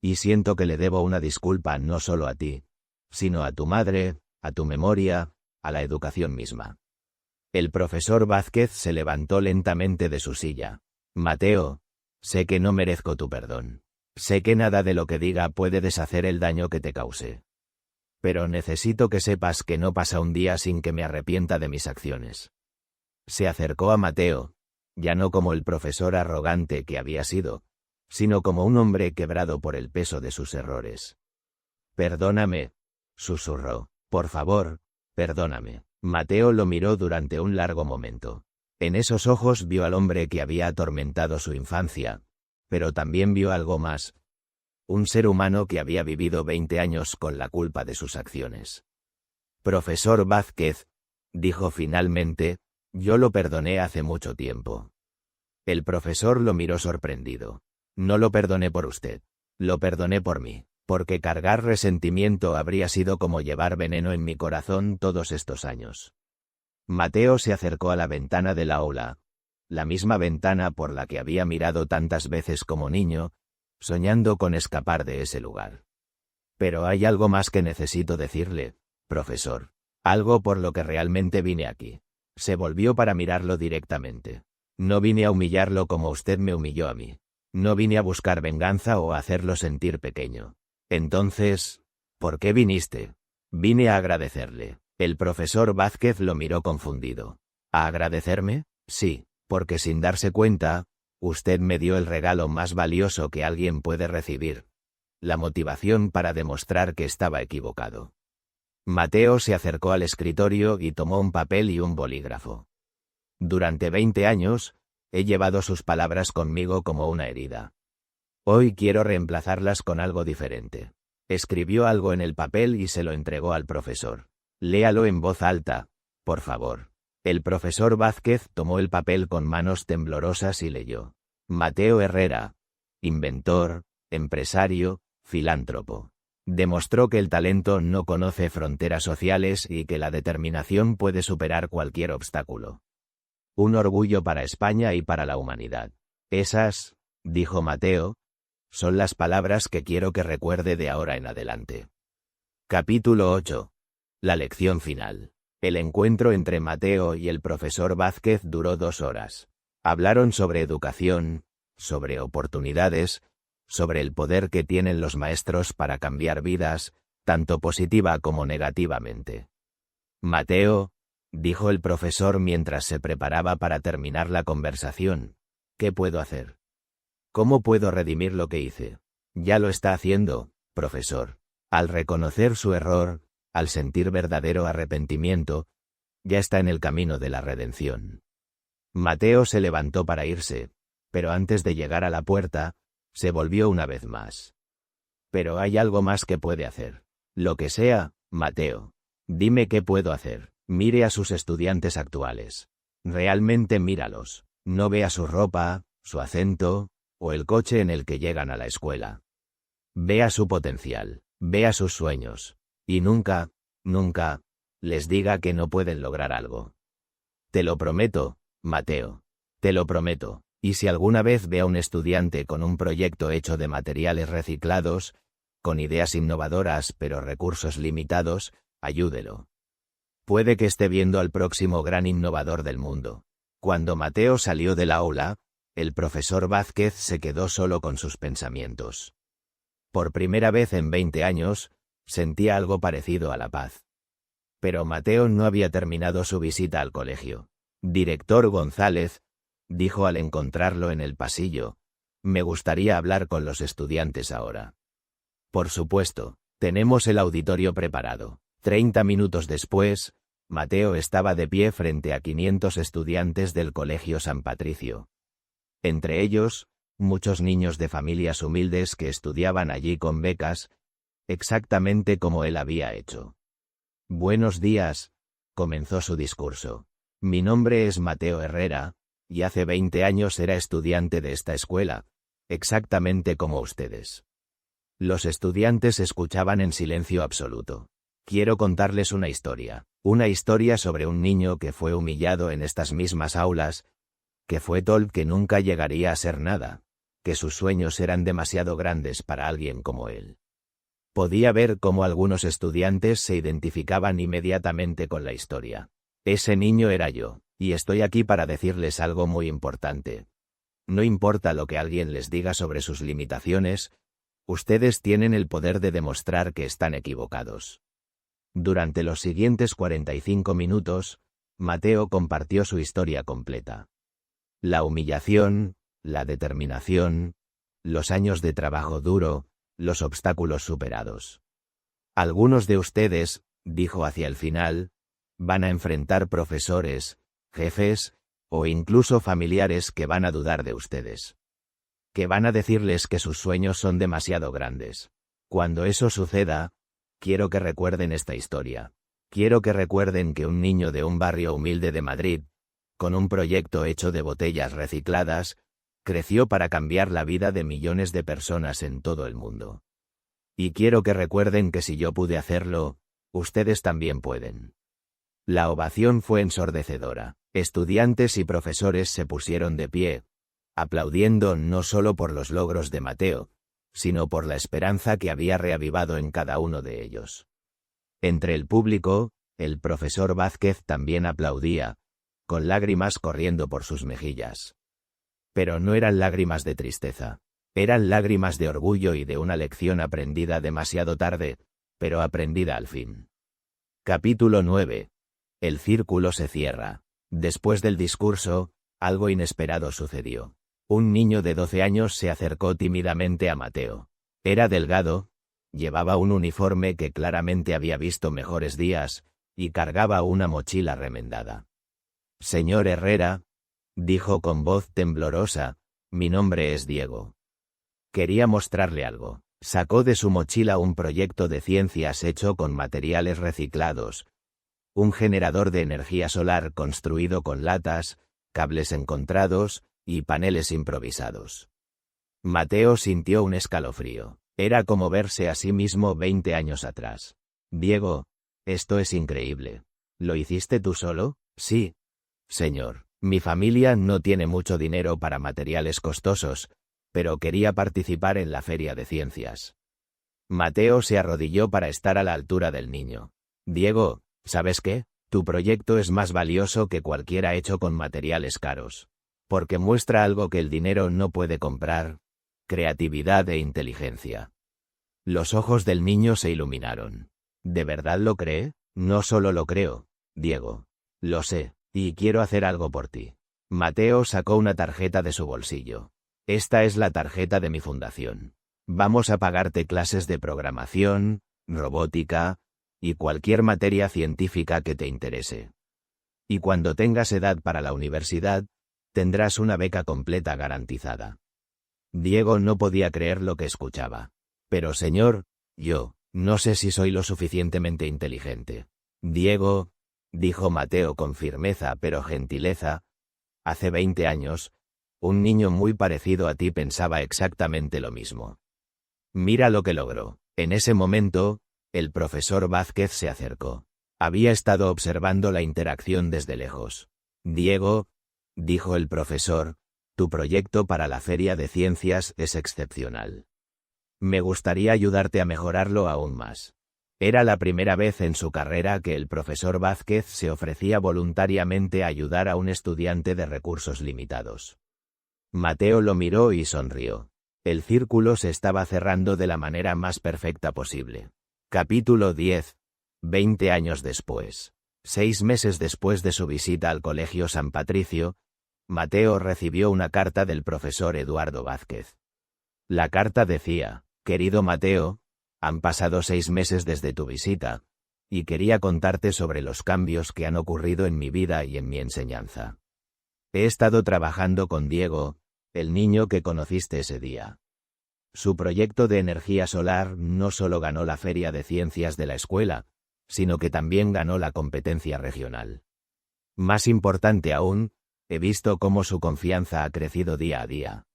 Y siento que le debo una disculpa no solo a ti, sino a tu madre, a tu memoria, a la educación misma. El profesor Vázquez se levantó lentamente de su silla. Mateo, sé que no merezco tu perdón. Sé que nada de lo que diga puede deshacer el daño que te causé. Pero necesito que sepas que no pasa un día sin que me arrepienta de mis acciones. Se acercó a Mateo, ya no como el profesor arrogante que había sido, sino como un hombre quebrado por el peso de sus errores. Perdóname, susurró. Por favor, perdóname. Mateo lo miró durante un largo momento. En esos ojos vio al hombre que había atormentado su infancia, pero también vio algo más. Un ser humano que había vivido 20 años con la culpa de sus acciones. Profesor Vázquez, dijo finalmente, yo lo perdoné hace mucho tiempo. El profesor lo miró sorprendido. No lo perdoné por usted. Lo perdoné por mí, porque cargar resentimiento habría sido como llevar veneno en mi corazón todos estos años. Mateo se acercó a la ventana del aula, la misma ventana por la que había mirado tantas veces como niño, soñando con escapar de ese lugar. Pero hay algo más que necesito decirle, profesor. Algo por lo que realmente vine aquí. Se volvió para mirarlo directamente. No vine a humillarlo como usted me humilló a mí. No vine a buscar venganza o a hacerlo sentir pequeño. Entonces, ¿por qué viniste? Vine a agradecerle. El profesor Vázquez lo miró confundido. ¿A agradecerme? Sí, porque sin darse cuenta, usted me dio el regalo más valioso que alguien puede recibir. La motivación para demostrar que estaba equivocado. Mateo se acercó al escritorio y tomó un papel y un bolígrafo. Durante 20 años, he llevado sus palabras conmigo como una herida. Hoy quiero reemplazarlas con algo diferente. Escribió algo en el papel y se lo entregó al profesor. Léalo en voz alta, por favor. El profesor Vázquez tomó el papel con manos temblorosas y leyó. Mateo Herrera, inventor, empresario, filántropo. Demostró que el talento no conoce fronteras sociales y que la determinación puede superar cualquier obstáculo. Un orgullo para España y para la humanidad. Esas, dijo Mateo, son las palabras que quiero que recuerde de ahora en adelante. Capítulo 8. La lección final. El encuentro entre Mateo y el profesor Vázquez duró 2 horas. Hablaron sobre educación, sobre oportunidades, sobre el poder que tienen los maestros para cambiar vidas, tanto positiva como negativamente. Mateo, dijo el profesor mientras se preparaba para terminar la conversación, ¿qué puedo hacer? ¿Cómo puedo redimir lo que hice? Ya lo está haciendo, profesor. Al reconocer su error, al sentir verdadero arrepentimiento, ya está en el camino de la redención. Mateo se levantó para irse, pero antes de llegar a la puerta, se volvió una vez más. Pero hay algo más que puede hacer. Lo que sea, Mateo. Dime qué puedo hacer. Mire a sus estudiantes actuales. Realmente míralos. No vea su ropa, su acento, o el coche en el que llegan a la escuela. Vea su potencial, vea sus sueños. Y nunca, nunca, les diga que no pueden lograr algo. Te lo prometo, Mateo. Te lo prometo. Y si alguna vez ve a un estudiante con un proyecto hecho de materiales reciclados, con ideas innovadoras pero recursos limitados, ayúdelo. Puede que esté viendo al próximo gran innovador del mundo. Cuando Mateo salió del aula, el profesor Vázquez se quedó solo con sus pensamientos. Por primera vez en 20 años, sentía algo parecido a la paz. Pero Mateo no había terminado su visita al colegio. Director González, dijo al encontrarlo en el pasillo, me gustaría hablar con los estudiantes ahora. Por supuesto, tenemos el auditorio preparado. 30 minutos después, Mateo estaba de pie frente a 500 estudiantes del Colegio San Patricio. Entre ellos, muchos niños de familias humildes que estudiaban allí con becas, exactamente como él había hecho. Buenos días, comenzó su discurso. Mi nombre es Mateo Herrera, y hace 20 años era estudiante de esta escuela, exactamente como ustedes. Los estudiantes escuchaban en silencio absoluto. Quiero contarles una historia sobre un niño que fue humillado en estas mismas aulas, que fue tal que nunca llegaría a ser nada, que sus sueños eran demasiado grandes para alguien como él. Podía ver cómo algunos estudiantes se identificaban inmediatamente con la historia. Ese niño era yo. Y estoy aquí para decirles algo muy importante. No importa lo que alguien les diga sobre sus limitaciones, ustedes tienen el poder de demostrar que están equivocados. Durante los siguientes 45 minutos, Mateo compartió su historia completa. La humillación, la determinación, los años de trabajo duro, los obstáculos superados. Algunos de ustedes, dijo hacia el final, van a enfrentar profesores, jefes, o incluso familiares que van a dudar de ustedes. Que van a decirles que sus sueños son demasiado grandes. Cuando eso suceda, quiero que recuerden esta historia. Quiero que recuerden que un niño de un barrio humilde de Madrid, con un proyecto hecho de botellas recicladas, creció para cambiar la vida de millones de personas en todo el mundo. Y quiero que recuerden que si yo pude hacerlo, ustedes también pueden. La ovación fue ensordecedora. Estudiantes y profesores se pusieron de pie, aplaudiendo no solo por los logros de Mateo, sino por la esperanza que había reavivado en cada uno de ellos. Entre el público, el profesor Vázquez también aplaudía, con lágrimas corriendo por sus mejillas. Pero no eran lágrimas de tristeza, eran lágrimas de orgullo y de una lección aprendida demasiado tarde, pero aprendida al fin. Capítulo 9. El círculo se cierra. Después del discurso, algo inesperado sucedió. Un niño de 12 años se acercó tímidamente a Mateo. Era delgado, llevaba un uniforme que claramente había visto mejores días, y cargaba una mochila remendada. «Señor Herrera», dijo con voz temblorosa, «mi nombre es Diego. Quería mostrarle algo». Sacó de su mochila un proyecto de ciencias hecho con materiales reciclados, un generador de energía solar construido con latas, cables encontrados y paneles improvisados. Mateo sintió un escalofrío. Era como verse a sí mismo 20 años atrás. «Diego, esto es increíble. ¿Lo hiciste tú solo?» «Sí, señor. Mi familia no tiene mucho dinero para materiales costosos, pero quería participar en la feria de ciencias». Mateo se arrodilló para estar a la altura del niño. «Diego, ¿sabes qué? Tu proyecto es más valioso que cualquiera hecho con materiales caros. Porque muestra algo que el dinero no puede comprar: creatividad e inteligencia». Los ojos del niño se iluminaron. «¿De verdad lo cree?» «No solo lo creo, Diego. Lo sé, y quiero hacer algo por ti». Mateo sacó una tarjeta de su bolsillo. «Esta es la tarjeta de mi fundación. Vamos a pagarte clases de programación, robótica y cualquier materia científica que te interese. Y cuando tengas edad para la universidad, tendrás una beca completa garantizada». Diego no podía creer lo que escuchaba. «Pero señor, yo no sé si soy lo suficientemente inteligente». «Diego», dijo Mateo con firmeza pero gentileza, «hace 20 años, un niño muy parecido a ti pensaba exactamente lo mismo. Mira lo que logró». En ese momento, el profesor Vázquez se acercó. Había estado observando la interacción desde lejos. «Diego», dijo el profesor, «tu proyecto para la feria de ciencias es excepcional. Me gustaría ayudarte a mejorarlo aún más». Era la primera vez en su carrera que el profesor Vázquez se ofrecía voluntariamente a ayudar a un estudiante de recursos limitados. Mateo lo miró y sonrió. El círculo se estaba cerrando de la manera más perfecta posible. Capítulo 10. 20 años después. 6 meses después de su visita al Colegio San Patricio, Mateo recibió una carta del profesor Eduardo Vázquez. La carta decía: «Querido Mateo, han pasado 6 meses desde tu visita, y quería contarte sobre los cambios que han ocurrido en mi vida y en mi enseñanza. He estado trabajando con Diego, el niño que conociste ese día. Su proyecto de energía solar no solo ganó la feria de ciencias de la escuela, sino que también ganó la competencia regional. Más importante aún, he visto cómo su confianza ha crecido día a día.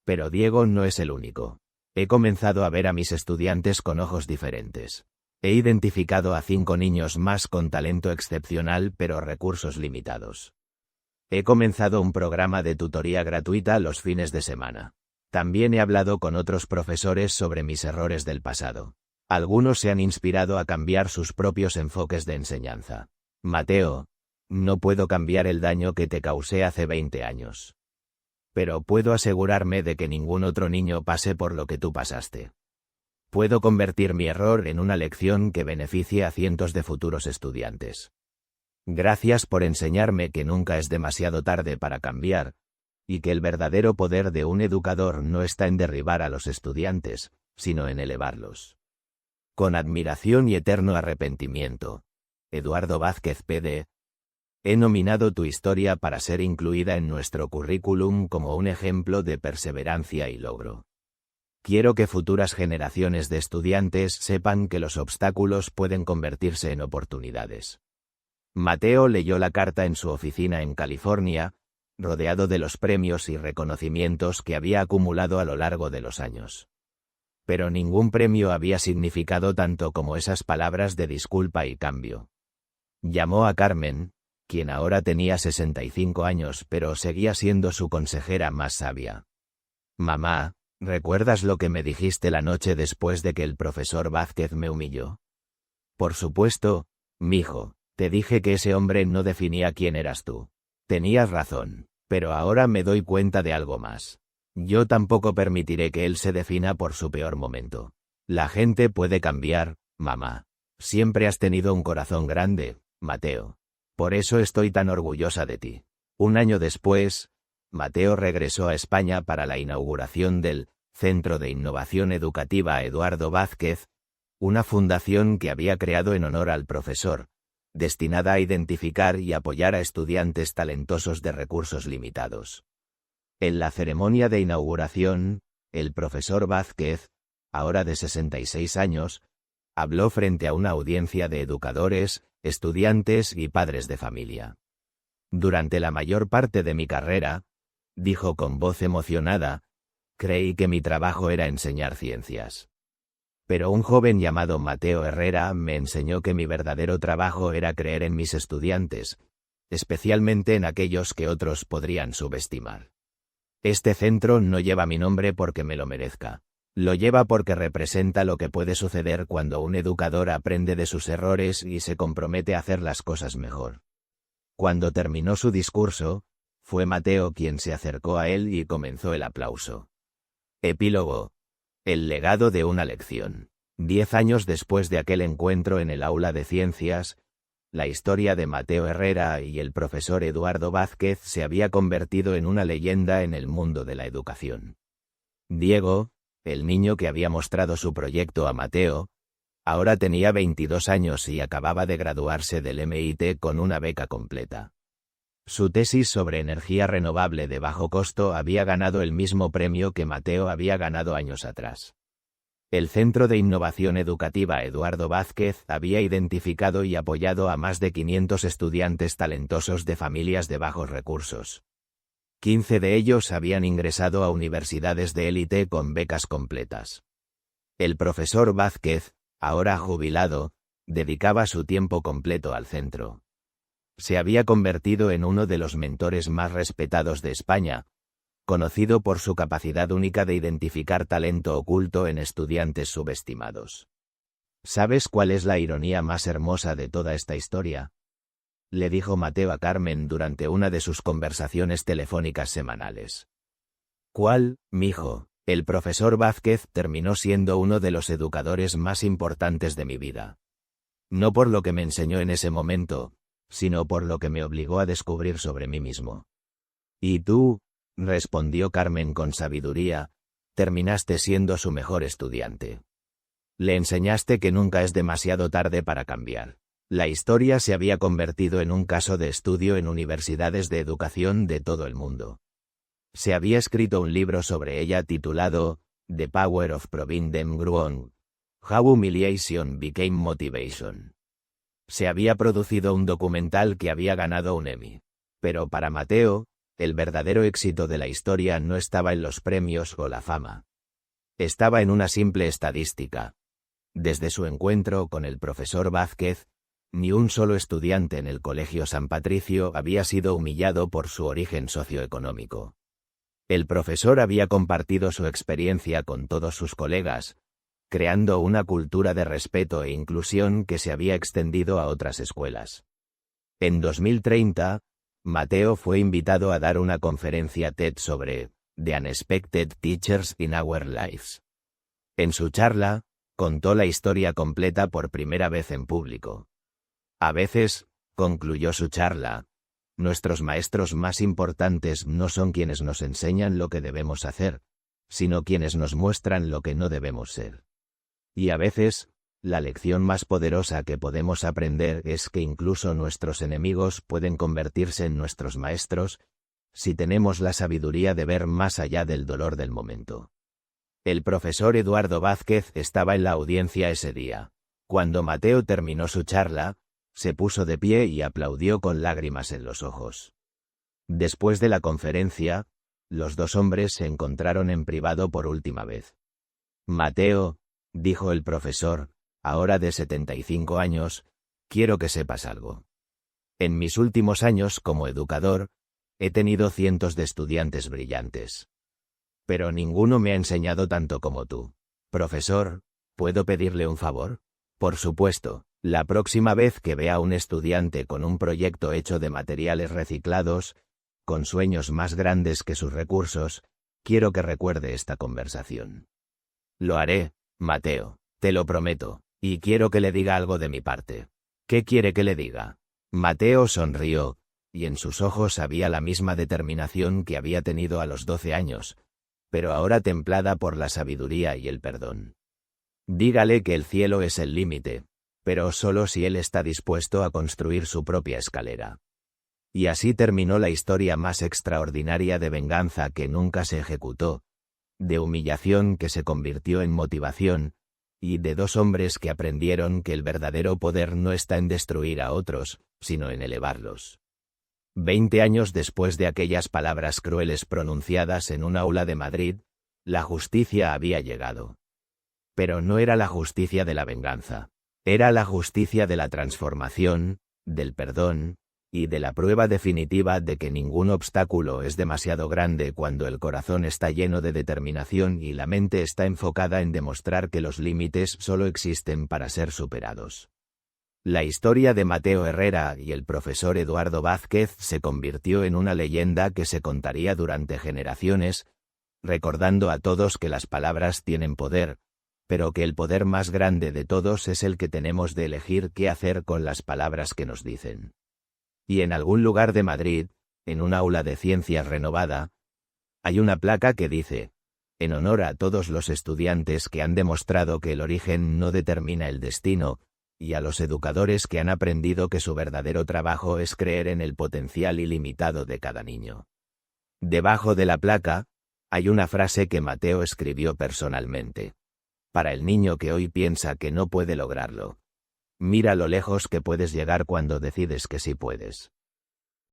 Pero Diego no es el único. He comenzado a ver a mis estudiantes con ojos diferentes. He identificado a 5 niños más con talento excepcional pero recursos limitados. He comenzado un programa de tutoría gratuita los fines de semana. También he hablado con otros profesores sobre mis errores del pasado. Algunos se han inspirado a cambiar sus propios enfoques de enseñanza. Mateo, no puedo cambiar el daño que te causé hace 20 años. Pero puedo asegurarme de que ningún otro niño pase por lo que tú pasaste. Puedo convertir mi error en una lección que beneficie a cientos de futuros estudiantes. Gracias por enseñarme que nunca es demasiado tarde para cambiar, y que el verdadero poder de un educador no está en derribar a los estudiantes, sino en elevarlos. Con admiración y eterno arrepentimiento. Eduardo Vázquez, Pd. He nominado tu historia para ser incluida en nuestro currículum como un ejemplo de perseverancia y logro. Quiero que futuras generaciones de estudiantes sepan que los obstáculos pueden convertirse en oportunidades. Mateo leyó la carta en su oficina en California, rodeado de los premios y reconocimientos que había acumulado a lo largo de los años. Pero ningún premio había significado tanto como esas palabras de disculpa y cambio. Llamó a Carmen, quien ahora tenía 65 años pero seguía siendo su consejera más sabia. Mamá, ¿recuerdas lo que me dijiste la noche después de que el profesor Vázquez me humilló? Por supuesto, mijo, te dije que ese hombre no definía quién eras tú. Tenías razón, pero ahora me doy cuenta de algo más. Yo tampoco permitiré que él se defina por su peor momento. La gente puede cambiar, mamá. Siempre has tenido un corazón grande, Mateo. Por eso estoy tan orgullosa de ti. Un año después, Mateo regresó a España para la inauguración del Centro de Innovación Educativa Eduardo Vázquez, una fundación que había creado en honor al profesor, destinada a identificar y apoyar a estudiantes talentosos de recursos limitados. En la ceremonia de inauguración, el profesor Vázquez, ahora de 66 años, habló frente a una audiencia de educadores, estudiantes y padres de familia. Durante la mayor parte de mi carrera, dijo con voz emocionada, creí que mi trabajo era enseñar ciencias. Pero un joven llamado Mateo Herrera me enseñó que mi verdadero trabajo era creer en mis estudiantes, especialmente en aquellos que otros podrían subestimar. Este centro no lleva mi nombre porque me lo merezca. Lo lleva porque representa lo que puede suceder cuando un educador aprende de sus errores y se compromete a hacer las cosas mejor. Cuando terminó su discurso, fue Mateo quien se acercó a él y comenzó el aplauso. Epílogo. El legado de una lección. 10 años después de aquel encuentro en el aula de ciencias, la historia de Mateo Herrera y el profesor Eduardo Vázquez se había convertido en una leyenda en el mundo de la educación. Diego, el niño que había mostrado su proyecto a Mateo, ahora tenía 22 años y acababa de graduarse del MIT con una beca completa. Su tesis sobre energía renovable de bajo costo había ganado el mismo premio que Mateo había ganado años atrás. El Centro de Innovación Educativa Eduardo Vázquez había identificado y apoyado a más de 500 estudiantes talentosos de familias de bajos recursos. 15 de ellos habían ingresado a universidades de élite con becas completas. El profesor Vázquez, ahora jubilado, dedicaba su tiempo completo al centro. Se había convertido en uno de los mentores más respetados de España, conocido por su capacidad única de identificar talento oculto en estudiantes subestimados. ¿Sabes cuál es la ironía más hermosa de toda esta historia?, le dijo Mateo a Carmen durante una de sus conversaciones telefónicas semanales. ¿Cuál, mijo? El profesor Vázquez terminó siendo uno de los educadores más importantes de mi vida. No por lo que me enseñó en ese momento, sino por lo que me obligó a descubrir sobre mí mismo. ¿Y tú?, respondió Carmen con sabiduría, terminaste siendo su mejor estudiante. Le enseñaste que nunca es demasiado tarde para cambiar. La historia se había convertido en un caso de estudio en universidades de educación de todo el mundo. Se había escrito un libro sobre ella titulado The Power of Proving Them Wrong: How Humiliation Became Motivation. Se había producido un documental que había ganado un Emmy. Pero para Mateo, el verdadero éxito de la historia no estaba en los premios o la fama. Estaba en una simple estadística. Desde su encuentro con el profesor Vázquez, ni un solo estudiante en el Colegio San Patricio había sido humillado por su origen socioeconómico. El profesor había compartido su experiencia con todos sus colegas, creando una cultura de respeto e inclusión que se había extendido a otras escuelas. En 2030, Mateo fue invitado a dar una conferencia TED sobre The Unexpected Teachers in Our Lives. En su charla, contó la historia completa por primera vez en público. A veces, concluyó su charla, nuestros maestros más importantes no son quienes nos enseñan lo que debemos hacer, sino quienes nos muestran lo que no debemos ser. Y a veces, la lección más poderosa que podemos aprender es que incluso nuestros enemigos pueden convertirse en nuestros maestros, si tenemos la sabiduría de ver más allá del dolor del momento. El profesor Eduardo Vázquez estaba en la audiencia ese día. Cuando Mateo terminó su charla, se puso de pie y aplaudió con lágrimas en los ojos. Después de la conferencia, los dos hombres se encontraron en privado por última vez. Mateo, dijo el profesor, ahora de 75 años, quiero que sepas algo. En mis últimos años como educador, he tenido cientos de estudiantes brillantes. Pero ninguno me ha enseñado tanto como tú. Profesor, ¿puedo pedirle un favor? Por supuesto, la próxima vez que vea a un estudiante con un proyecto hecho de materiales reciclados, con sueños más grandes que sus recursos, quiero que recuerde esta conversación. Lo haré, Mateo, te lo prometo, y quiero que le diga algo de mi parte. ¿Qué quiere que le diga? Mateo sonrió, y en sus ojos había la misma determinación que había tenido a los 12 años, pero ahora templada por la sabiduría y el perdón. Dígale que el cielo es el límite, pero solo si él está dispuesto a construir su propia escalera. Y así terminó la historia más extraordinaria de venganza que nunca se ejecutó, de humillación que se convirtió en motivación, y de dos hombres que aprendieron que el verdadero poder no está en destruir a otros, sino en elevarlos. 20 años después de aquellas palabras crueles pronunciadas en un aula de Madrid, la justicia había llegado. Pero no era la justicia de la venganza, era la justicia de la transformación, del perdón, y de la prueba definitiva de que ningún obstáculo es demasiado grande cuando el corazón está lleno de determinación y la mente está enfocada en demostrar que los límites solo existen para ser superados. La historia de Mateo Herrera y el profesor Eduardo Vázquez se convirtió en una leyenda que se contaría durante generaciones, recordando a todos que las palabras tienen poder, pero que el poder más grande de todos es el que tenemos de elegir qué hacer con las palabras que nos dicen. Y en algún lugar de Madrid, en un aula de ciencias renovada, hay una placa que dice, en honor a todos los estudiantes que han demostrado que el origen no determina el destino, y a los educadores que han aprendido que su verdadero trabajo es creer en el potencial ilimitado de cada niño. Debajo de la placa, hay una frase que Mateo escribió personalmente. Para el niño que hoy piensa que no puede lograrlo. Mira lo lejos que puedes llegar cuando decides que sí puedes.